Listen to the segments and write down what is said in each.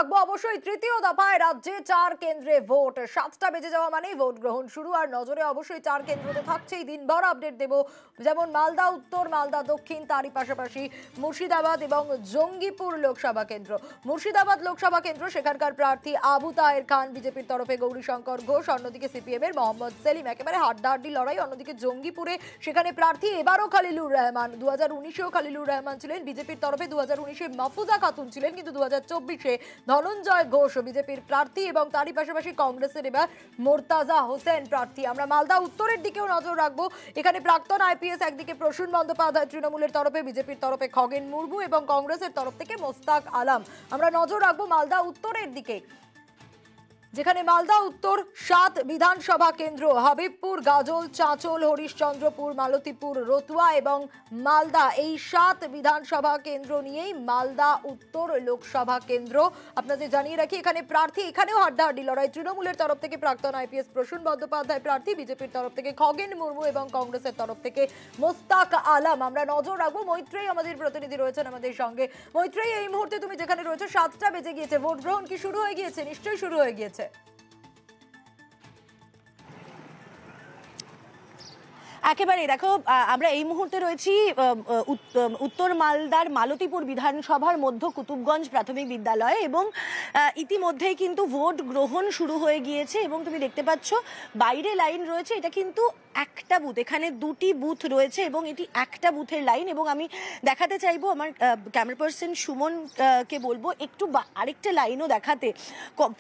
রাখবো অবশ্যই তৃতীয় দফায় রাজ্যে 4 কেন্দ্রে ভোট। 7টা বেজে যাওয়া মানেই ভোট গ্রহণ শুরু, আর নজরে অবশ্যই 4 কেন্দ্রতে থাকছেই দিনভর আপডেট দেব। যেমন মালদা উত্তর, মালদা দক্ষিণ, তারই পাশাপাশি মুর্শিদাবাদ এবং জঙ্গিপুর লোকসভা কেন্দ্র। মুর্শিদাবাদ লোকসভা কেন্দ্র, সেখানকার প্রার্থী আবু তাহের খান বিজেপির তরফে গৌরীশঙ্কর ঘোষ, অন্যদিকে সিপিএম এর মোহাম্মদ সেলিম। একেবারে হাড্ডাহাড্ডি লড়াই। অন্যদিকে জঙ্গিপুরে সেখানে প্রার্থী এবারও খালিলুর রহমান। 2019-এও খালিলুর রহমান ছিলেন বিজেপির তরফে, 2019-এ মাহফুজা খাতুন ছিলেন, কিন্তু 2024-এ ধনঞ্জয় ঘোষ বিজেপির প্রার্থী, এবং তারই পাশাপাশি কংগ্রেসের এবার মোর্তাজা হোসেন প্রার্থী। আমরা মালদা উত্তরের দিকেও নজর রাখবো। এখানে প্রাক্তন আইপিএস একদিকে প্রসূন বন্দ্যোপাধ্যায় তৃণমূলের তরফে, বিজেপির তরফে খগেন মুর্মু এবং কংগ্রেসের তরফ থেকে মোস্তাক আলম। আমরা নজর রাখবো মালদা উত্তরের দিকে, যেখানে মালদা উত্তর 7 বিধানসভা কেন্দ্র, হাবিবপুর, গাজল, চাঁচল, হরিশ্চন্দ্রপুর, মালতীপুর, রতুয়া এবং মালদা, এই 7 বিধানসভা কেন্দ্র নিয়েই মালদা উত্তর লোকসভা কেন্দ্র। আপনাদের জানিয়ে রাখি, এখানে প্রার্থী, এখানেও হাড্ডাহাড্ডি লড়াই। তৃণমূলের তরফ থেকে প্রাক্তন আইপিএস প্রসূন বন্দ্যোপাধ্যায় প্রার্থী, বিজেপির তরফ থেকে খগেন মুর্মু এবং কংগ্রেসের তরফ থেকে মোস্তাক আলম। আমরা নজর রাখবো। মৈত্রেয়ী আমাদের প্রতিনিধি রয়েছেন আমাদের সঙ্গে। মৈত্রেয়ী, এই মুহূর্তে তুমি যেখানে রয়েছে, 7টা বেজে গিয়েছে, ভোট গ্রহণ কি শুরু হয়ে গিয়েছে? নিশ্চয়ই শুরু হয়ে গিয়েছে। একেবারে দেখো, আমরা এই মুহূর্তে রয়েছি উত্তর মালদার মালতীপুর বিধানসভার মধ্য কুতুবগঞ্জ প্রাথমিক বিদ্যালয়ে, এবং ইতিমধ্যেই কিন্তু ভোট গ্রহণ শুরু হয়ে গিয়েছে। এবং তুমি দেখতে পাচ্ছ বাইরে লাইন রয়েছে। এটা কিন্তু একটা বুথ, এখানে 2টি বুথ রয়েছে এবং এটি একটা বুথের লাইন। এবং আমি দেখাতে চাইবো, আমার ক্যামেরা পার্সন সুমন কে বলবো একটু আরেকটা লাইনও দেখাতে।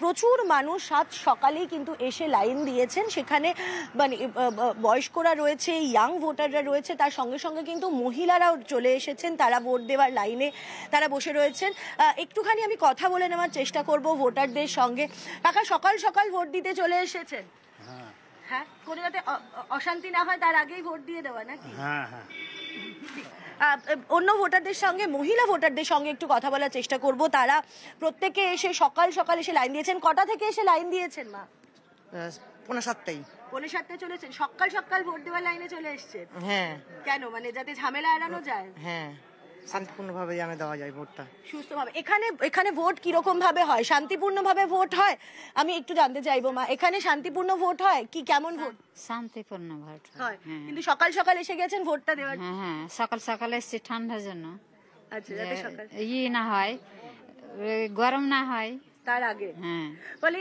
প্রচুর মানুষ সাত সকালেই কিন্তু এসে লাইন দিয়েছেন। সেখানে মানে বয়স্করা রয়েছে, ইয়াং ভোটাররা রয়েছে, তার সঙ্গে সঙ্গে কিন্তু মহিলারাও চলে এসেছেন, তারা ভোট দেওয়ার লাইনে তারা বসে রয়েছেন। একটুখানি আমি কথা বলে নেওয়ার চেষ্টা করব ভোটারদের সঙ্গে। কাকা, সকাল সকাল ভোট দিতে চলে এসেছেন? হ্যাঁ, কোনো যাতে অশান্তি না হয় তার আগেই ভোট দিয়ে দেওয়া নাকি? হ্যাঁ হ্যাঁ। অন্য ভোটারদের সঙ্গে, মহিলা ভোটারদের সঙ্গে একটু কথা বলার চেষ্টা করব। তারা প্রত্যেকে এসে সকাল সকাল এসে লাইন দিয়েছেন। কটা থেকে এসে লাইন দিয়েছেন মা? 7:30। 7:30 চলেছেন, সকাল সকাল ভোট দেওয়ার লাইনে চলে এসেছেন? হ্যাঁ। কেন, মানে যাতে ঝামেলা এড়ানো যায়? হ্যাঁ, শান্তিপূর্ণভাবে যেন দেওয়া যায় ভোটটা, সুস্থভাবে। এখানে ভোট কিরকম ভাবে হয়? শান্তিপূর্ণভাবে ভোট হয়? আমি একটু জানতে চাইবো মা, এখানে শান্তিপূর্ণ ভোট হয় কি? কেমন ভোট? শান্তিপূর্ণ ভোট হয়, কিন্তু সকাল সকাল এসে গেছেন ভোটটা দেওয়ার? হ্যাঁ হ্যাঁ, সকাল সকাল এসছি ঠান্ডার জন্য, আচ্ছা, যাতে সকাল না হয়, গরম না হয় তার আগে। হ্যাঁ, বলে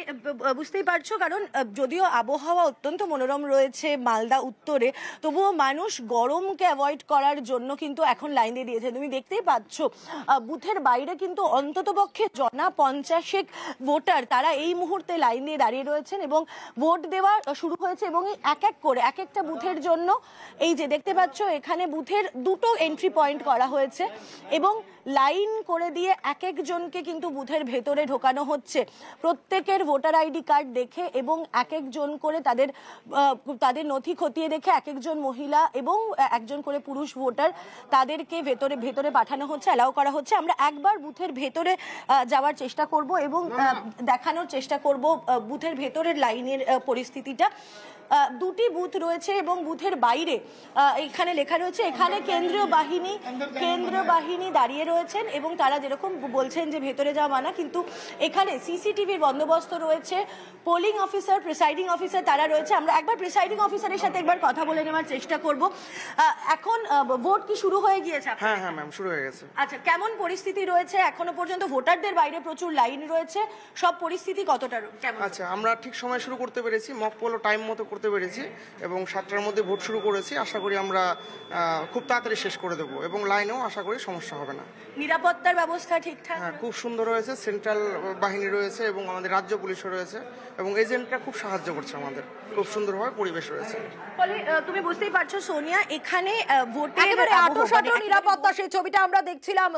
বুঝতেই পারছো, কারণ যদিও আবহাওয়া অত্যন্ত মনোরম রয়েছে মালদা উত্তরে, তবুও মানুষ গরমকে অ্যাভয়েড করার জন্য কিন্তু এখন লাইন দিয়ে দিয়েছে। তুমি দেখতেই পাচ্ছ বুথের বাইরে কিন্তু অন্ততপক্ষে 50 ভোটার তারা এই মুহূর্তে লাইন দিয়ে দাঁড়িয়ে রয়েছেন এবং ভোট দেওয়া শুরু হয়েছে। এবং এক এক করে এক একটা বুথের জন্য, এই যে দেখতে পাচ্ছ, এখানে বুথের 2টো এন্ট্রি পয়েন্ট করা হয়েছে এবং লাইন করে দিয়ে এক একজনকে কিন্তু বুথের ভেতরে ঢোকানো হচ্ছে। প্রত্যেকের ভোটার আইডি কার্ড দেখে এবং এক একজন করে তাদের নথি খতিয়ে দেখে এক একজন মহিলা এবং একজন করে পুরুষ ভোটার তাদেরকে ভেতরে পাঠানো হচ্ছে, অ্যালাউ করা হচ্ছে। আমরা একবার বুথের ভেতরে যাওয়ার চেষ্টা করব এবং দেখানোর চেষ্টা করব বুথের ভেতরের লাইনের পরিস্থিতিটা। 2টি বুথ রয়েছে এবং বুথের বাইরে এখানে লেখা রয়েছে, এখানে কেন্দ্রীয় বাহিনী দাঁড়িয়ে রয়েছেন এবং তারা যেরকম বলছেন যে ভেতরে যাওয়া মানা, কিন্তু এখানে সিসিটিভির বন্দোবস্ত রয়েছে। পোলিং অফিসার, প্রিসাইডিং অফিসার তারা রয়েছে। আমরা একবার প্রিসাইডিং অফিসারের সাথে একবার কথা বলে নেওয়ার চেষ্টা করব। এখন ভোট কি শুরু হয়ে গিয়েছে? হ্যাঁ হ্যাঁ ম্যাম, শুরু হয়ে গেছে। আচ্ছা, কেমন পরিস্থিতি রয়েছে এখনো পর্যন্ত? ভোটারদের বাইরে প্রচুর লাইন রয়েছে, সব পরিস্থিতি কতটা কেমন? আচ্ছা, আমরা ঠিক সময় শুরু করতে পেরেছি, মক পোলও টাইম মতো করতে পেরেছি এবং 7টার মধ্যে ভোট শুরু করেছি। আশা করি আমরা খুব তাড়াতাড়ি শেষ করে দেবো এবং লাইনেও আশা করি সমস্যা হবে না। নিরাপত্তার ব্যবস্থা ঠিকঠাক? হ্যাঁ, খুব সুন্দর হয়েছে। সেন্ট্রাল বাহিনী রয়েছে এবং আমাদের রাজ্য পুলিশও রয়েছে এবং এজেন্টরা খুব সাহায্য করছে আমাদের। খুব সুন্দরভাবে পরিবেশ রয়েছে। ফলে তুমি বুঝতেই পারছো সোনিয়া, এখানে ভোটের একেবারে আঁটো সাঁটো নিরাপত্তা, সেই ছবিটা আমরা দেখছিলাম।